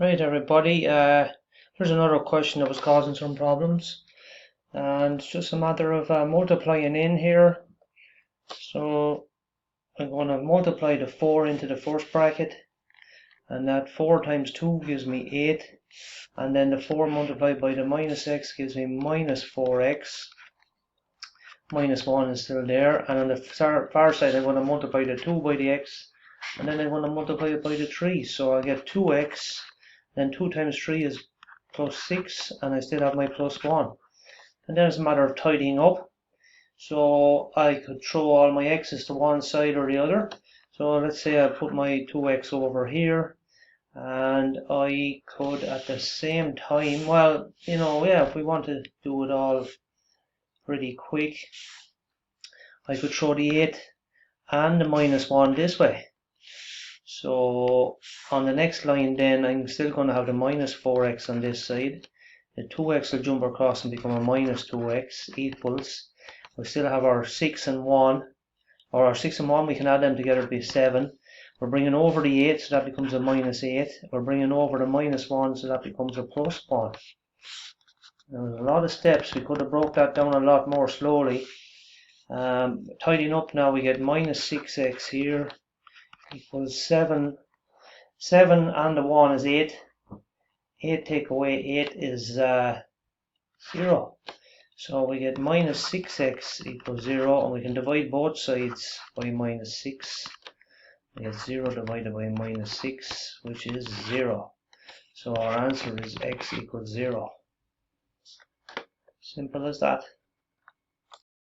Right, everybody, here's another question that was causing some problems, and it's just a matter of multiplying in here. So I'm going to multiply the 4 into the first bracket, and that 4 times 2 gives me 8, and then the 4 multiplied by the minus x gives me minus 4x. Minus 1 is still there, and on the far side I'm going to multiply the 2 by the x, and then I'm going to multiply it by the 3, so I get 2x. Then 2 times 3 is plus 6, and I still have my plus 1. And then it's a matter of tidying up. So I could throw all my x's to one side or the other. So let's say I put my 2x over here, and I could at the same time, well, if we want to do it all pretty quick, I could throw the 8 and the minus 1 this way. So on the next line then I'm still going to have the minus 4x on this side. The 2x will jump across and become a minus 2x equals, we still have our 6 and 1, or our 6 and 1, we can add them together to be 7. We're bringing over the 8, so that becomes a minus 8. We're bringing over the minus 1, so that becomes a plus 1. Now, there's a lot of steps. We could have broke that down a lot more slowly. Tidying up now, we get minus 6x here equals 7. 7 and the 1 is 8. 8 take away 8 is 0. So we get minus 6x equals 0, and we can divide both sides by minus 6. We get 0 divided by minus 6, which is 0. So our answer is x equals 0. Simple as that.